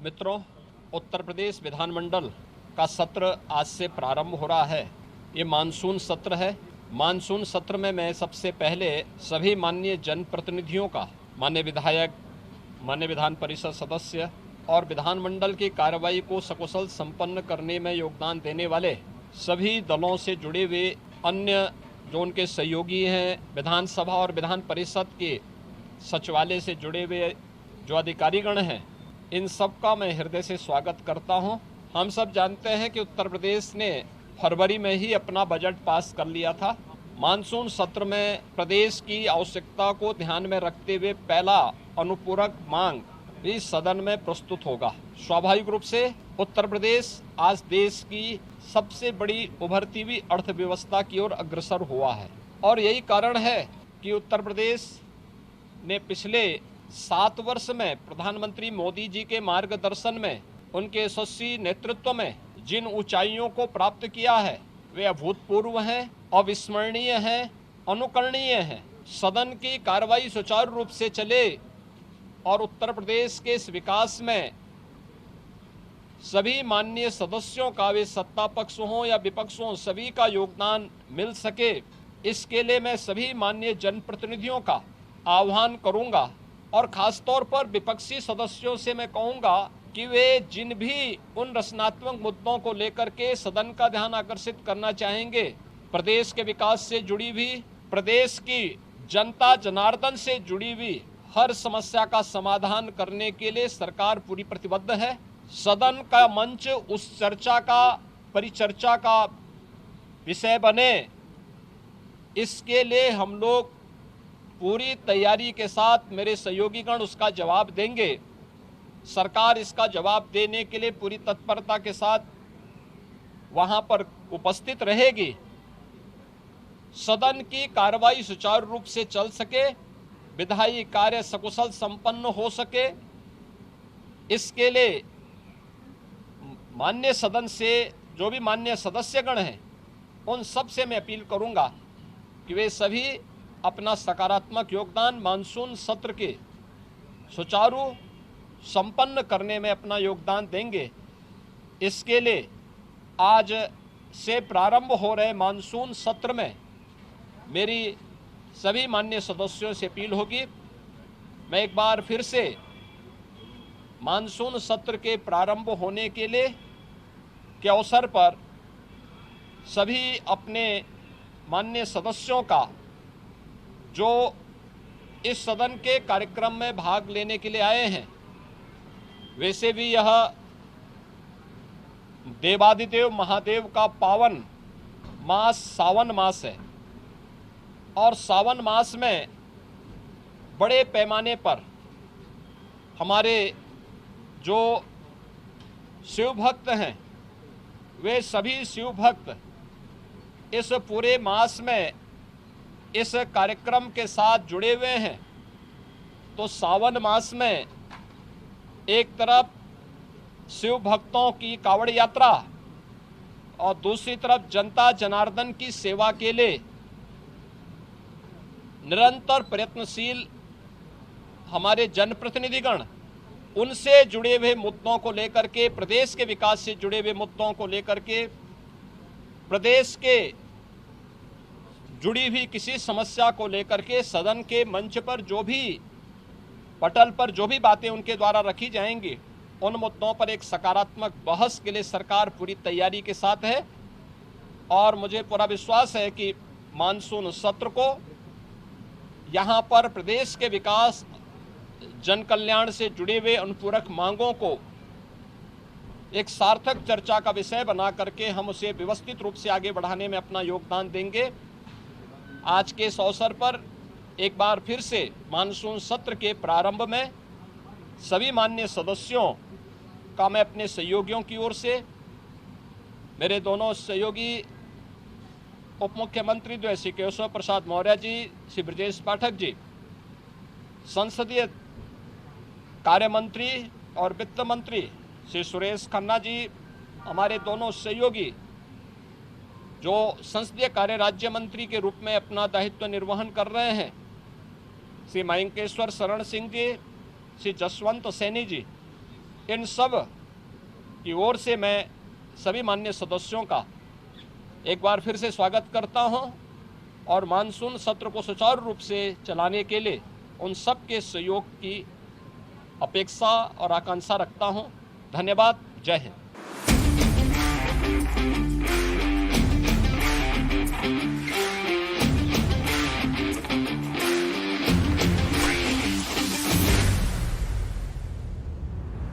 मित्रों, उत्तर प्रदेश विधानमंडल का सत्र आज से प्रारंभ हो रहा है। ये मानसून सत्र है। मानसून सत्र में मैं सबसे पहले सभी माननीय जनप्रतिनिधियों का, माननीय विधायक, माननीय विधान परिषद सदस्य और विधानमंडल की कार्रवाई को सकुशल संपन्न करने में योगदान देने वाले सभी दलों से जुड़े हुए अन्य जो उनके सहयोगी हैं, विधानसभा और विधान परिषद के सचिवालय से जुड़े हुए जो अधिकारीगण हैं, इन सब का मैं हृदय से स्वागत करता हूं। हम सब जानते हैं कि उत्तर प्रदेश ने फरवरी में ही अपना बजट पास कर लिया था। मानसून सत्र में प्रदेश की आवश्यकता को ध्यान में रखते हुए पहला अनुपूरक मांग भी सदन में प्रस्तुत होगा। स्वाभाविक रूप से उत्तर प्रदेश आज देश की सबसे बड़ी उभरती हुई अर्थव्यवस्था की ओर अग्रसर हुआ है और यही कारण है कि उत्तर प्रदेश ने पिछले 7 वर्ष में प्रधानमंत्री मोदी जी के मार्गदर्शन में, उनके यशस्वी नेतृत्व में जिन ऊंचाइयों को प्राप्त किया है वे अभूतपूर्व हैं, अविस्मरणीय हैं, अनुकरणीय हैं। सदन की कार्रवाई सुचारू रूप से चले और उत्तर प्रदेश के इस विकास में सभी माननीय सदस्यों का, वे सत्ता पक्ष हों या विपक्ष हों, सभी का योगदान मिल सके, इसके लिए मैं सभी माननीय जनप्रतिनिधियों का आह्वान करूंगा और खासतौर पर विपक्षी सदस्यों से मैं कहूंगा कि वे जिन भी उन रचनात्मक मुद्दों को लेकर के सदन का ध्यान आकर्षित करना चाहेंगे, प्रदेश के विकास से जुड़ी हुई, प्रदेश की जनता जनार्दन से जुड़ी हुई हर समस्या का समाधान करने के लिए सरकार पूरी प्रतिबद्ध है। सदन का मंच उस चर्चा का, परिचर्चा का विषय बने, इसके लिए हम लोग पूरी तैयारी के साथ, मेरे सहयोगीगण उसका जवाब देंगे। सरकार इसका जवाब देने के लिए पूरी तत्परता के साथ वहां पर उपस्थित रहेगी। सदन की कार्रवाई सुचारू रूप से चल सके, विधायी कार्य सकुशल संपन्न हो सके, इसके लिए माननीय सदन से जो भी माननीय सदस्यगण हैं, उन सब से मैं अपील करूंगा कि वे सभी अपना सकारात्मक योगदान मानसून सत्र के सुचारू संपन्न करने में अपना योगदान देंगे। इसके लिए आज से प्रारंभ हो रहे मानसून सत्र में मेरी सभी माननीय सदस्यों से अपील होगी। मैं एक बार फिर से मानसून सत्र के प्रारंभ होने के लिए के अवसर पर सभी अपने माननीय सदस्यों का, जो इस सदन के कार्यक्रम में भाग लेने के लिए आए हैं, वैसे भी यह देवादिदेव महादेव का पावन मास सावन मास है और सावन मास में बड़े पैमाने पर हमारे जो शिव भक्त हैं, वे सभी शिव भक्त इस पूरे मास में इस कार्यक्रम के साथ जुड़े हुए हैं। तो सावन मास में एक तरफ शिव भक्तों की कावड़ यात्रा और दूसरी तरफ जनता जनार्दन की सेवा के लिए निरंतर प्रयत्नशील हमारे जनप्रतिनिधिगण, उनसे जुड़े हुए मुद्दों को लेकर के, प्रदेश के विकास से जुड़े हुए मुद्दों को लेकर के, प्रदेश के जुड़ी हुई किसी समस्या को लेकर के सदन के मंच पर जो भी, पटल पर जो भी बातें उनके द्वारा रखी जाएंगी, उन मुद्दों पर एक सकारात्मक बहस के लिए सरकार पूरी तैयारी के साथ है और मुझे पूरा विश्वास है कि मानसून सत्र को यहाँ पर प्रदेश के विकास, जन कल्याण से जुड़े हुए अनुपूरक मांगों को एक सार्थक चर्चा का विषय बना करके हम उसे व्यवस्थित रूप से आगे बढ़ाने में अपना योगदान देंगे। आज के इस अवसर पर एक बार फिर से मानसून सत्र के प्रारंभ में सभी माननीय सदस्यों का मैं अपने सहयोगियों की ओर से, मेरे दोनों सहयोगी उप मुख्यमंत्री जो है श्री केशव प्रसाद मौर्य जी, श्री ब्रजेश पाठक जी, संसदीय कार्य मंत्री और वित्त मंत्री श्री सुरेश खन्ना जी, हमारे दोनों सहयोगी जो संसदीय कार्य राज्य मंत्री के रूप में अपना दायित्व निर्वहन कर रहे हैं, श्री मयंकेश्वर शरण सिंह जी, श्री जसवंत सैनी जी, इन सब की ओर से मैं सभी माननीय सदस्यों का एक बार फिर से स्वागत करता हूं और मानसून सत्र को सुचारू रूप से चलाने के लिए उन सब के सहयोग की अपेक्षा और आकांक्षा रखता हूं। धन्यवाद। जय हिंद।